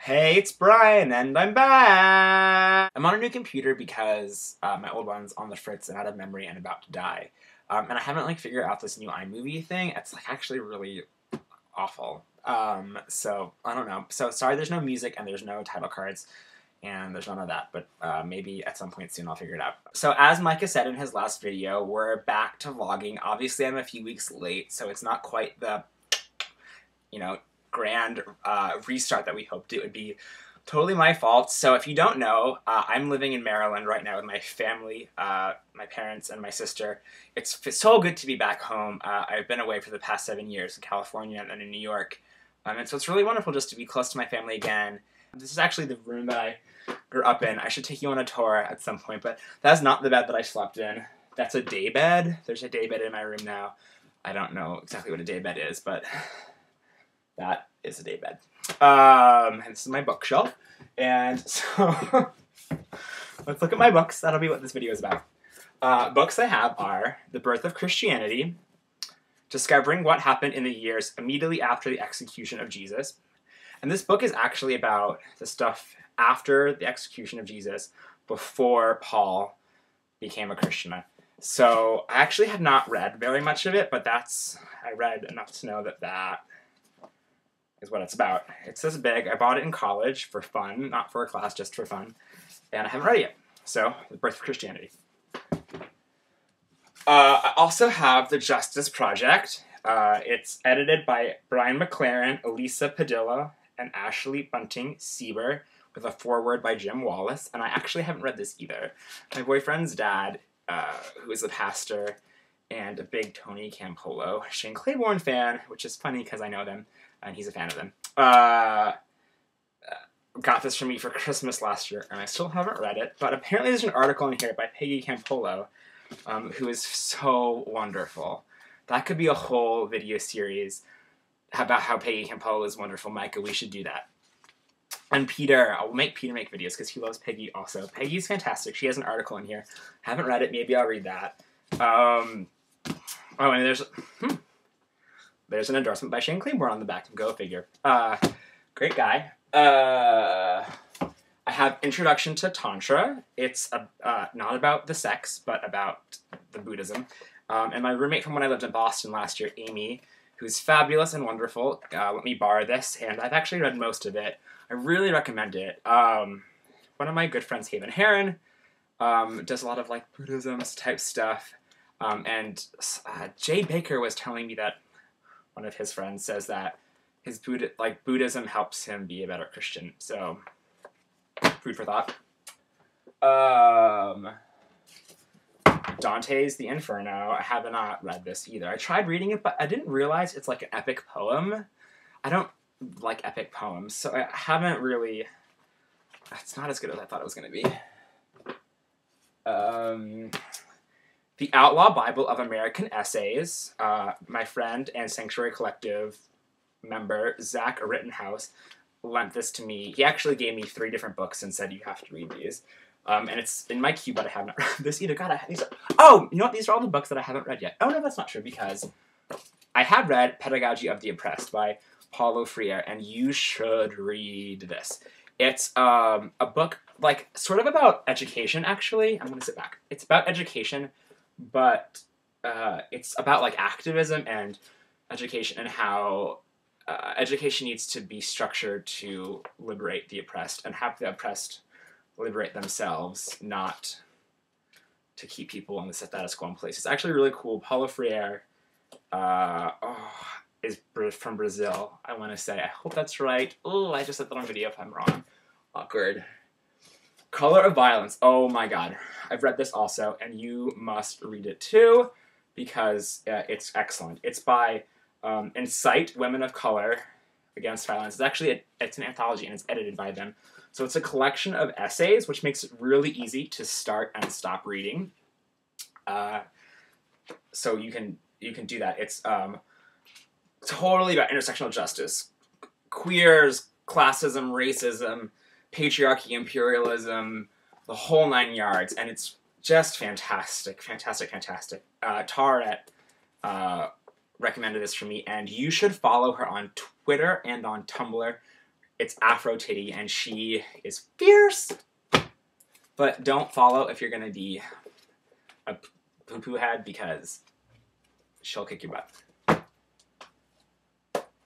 Hey, it's Brian, and I'm back! I'm on a new computer because my old one's on the fritz and out of memory and about to die. And I haven't figured out this new iMovie thing. It's actually really awful. So I don't know. So sorry, there's no music and there's no title cards and there's none of that. But maybe at some point soon I'll figure it out. So as Micah said in his last video, we're back to vlogging. Obviously, I'm a few weeks late, so it's not quite the grand restart that we hoped. It would be totally my fault. So if you don't know, I'm living in Maryland right now with my family, my parents and my sister. It's so good to be back home. I've been away for the past 7 years in California and in New York. And so it's really wonderful just to be close to my family again. This is actually the room that I grew up in. I should take you on a tour at some point, but that's not the bed that I slept in. That's a day bed. There's a day bed in my room now. I don't know exactly what a day bed is, but that is a daybed. And this is my bookshelf. And so let's look at my books. That'll be what this video is about. Books I have are The Birth of Christianity, Discovering What Happened in the Years Immediately After the Execution of Jesus. And this book is actually about the stuff after the execution of Jesus, before Paul became a Christian. So I actually have not read very much of it, but I read enough to know that is what it's about. It's this big. I bought it in college for fun, not for a class, just for fun. And I haven't read it yet. So, The Birth of Christianity. I also have The Justice Project. It's edited by Brian McLaren, Elisa Padilla, and Ashley Bunting Sieber, with a foreword by Jim Wallace. And I actually haven't read this either. My boyfriend's dad, who is a pastor and a big Tony Campolo Shane Claiborne fan, which is funny because I know them, and he's a fan of them, got this for me for Christmas last year, and I still haven't read it, but apparently there's an article in here by Peggy Campolo, who is so wonderful. That could be a whole video series about how Peggy Campolo is wonderful. Micah, we should do that. And Peter, I'll make Peter make videos because he loves Peggy also. Peggy's fantastic. She has an article in here. Haven't read it. Maybe I'll read that. Oh, and there's an endorsement by Shane Claiborne on the back. Go figure. Great guy. I have Introduction to Tantra. It's not about the sex, but about the Buddhism. And my roommate from when I lived in Boston last year, Amy, who's fabulous and wonderful, let me borrow this, and I've actually read most of it. I really recommend it. One of my good friends, Haven Heron, does a lot of Buddhism type stuff. And Jay Baker was telling me that one of his friends says that his Buddhism helps him be a better Christian. So, food for thought. Dante's The Inferno. I have not read this either. I tried reading it, but I didn't realize it's like an epic poem. I don't like epic poems, so I haven't really... It's not as good as I thought it was going to be. The Outlaw Bible of American Essays. My friend and Sanctuary Collective member, Zach Rittenhouse, lent this to me. He actually gave me 3 different books and said, you have to read these. And it's in my queue, but I haven't read this either. God, oh, you know what? These are all the books that I haven't read yet. Oh, no, that's not true, because I have read Pedagogy of the Oppressed by Paulo Freire, and you should read this. It's a book, sort of about education, actually. I'm going to sit back. It's about education, but it's about, activism and education and how education needs to be structured to liberate the oppressed and have the oppressed liberate themselves, not to keep people in the status quo in place. It's actually really cool. Paulo Freire is from Brazil, I want to say. I hope that's right. Oh, I just said that on video if I'm wrong. Awkward. Color of Violence. Oh my god. I've read this also, and you must read it too, because it's excellent. It's by Incite Women of Color Against Violence. It's actually it's an anthology, and it's edited by them. So it's a collection of essays, which makes it really easy to start and stop reading. So you can do that. It's totally about intersectional justice, queers, classism, racism, patriarchy, imperialism, the whole 9 yards, and it's just fantastic, fantastic, fantastic. Taret recommended this for me, and you should follow her on Twitter and on Tumblr. It's Afro Titty, and she is fierce. But don't follow if you're going to be a poo-poo head, because she'll kick your butt.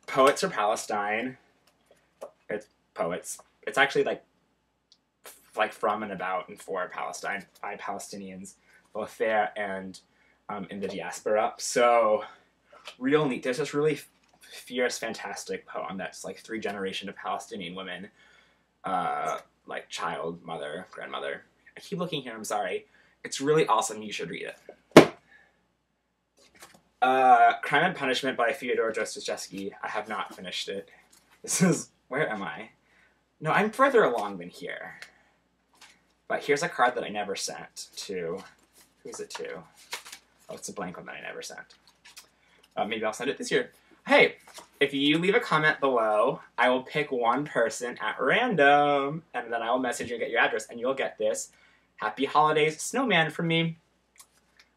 Poets for Palestine. It's poets. It's actually like from and about and for Palestine by Palestinians, both there and in the diaspora. So real neat. There's this really fierce, fantastic poem that's like 3 generations of Palestinian women, like child, mother, grandmother. I keep looking here, I'm sorry. It's really awesome, you should read it. Crime and Punishment by Fyodor Dostoevsky. I have not finished it. This is, where am I? No, I'm further along than here. But here's a card that I never sent to, who's it to? Oh, it's a blank one that I never sent. Maybe I'll send it this year. Hey, if you leave a comment below, I will pick one person at random, and then I will message you and get your address, and you'll get this Happy Holidays snowman from me.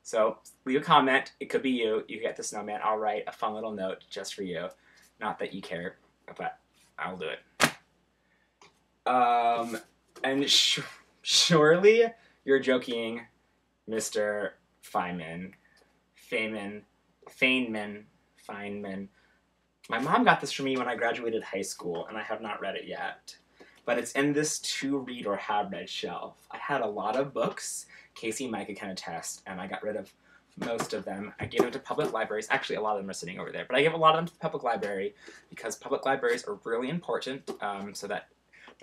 So leave a comment. It could be you. You get the snowman. I'll write a fun little note just for you. Not that you care, but I'll do it. And surely you're joking, Mr. Feynman. My mom got this for me when I graduated high school, and I have not read it yet. But it's in this to-read or have-read shelf. I had a lot of books. Casey and Micah can attest, and I got rid of most of them. I gave them to public libraries. Actually, a lot of them are sitting over there. But I gave a lot of them to the public library because public libraries are really important, so that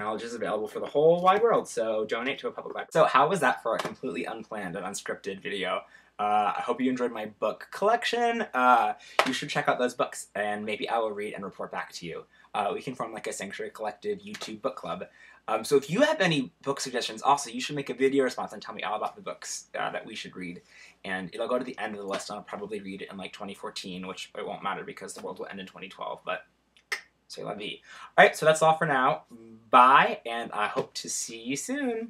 knowledge is available for the whole wide world. So donate to a public library. So how was that for a completely unplanned and unscripted video? I hope you enjoyed my book collection. You should check out those books, and maybe I will read and report back to you. We can form like a Sanctuary Collective YouTube book club. So if you have any book suggestions, also, you should make a video response and tell me all about the books that we should read. And it'll go to the end of the list, and I'll probably read it in like 2014, which it won't matter because the world will end in 2012, but c'est la vie. Alright, so that's all for now. Bye, and I hope to see you soon.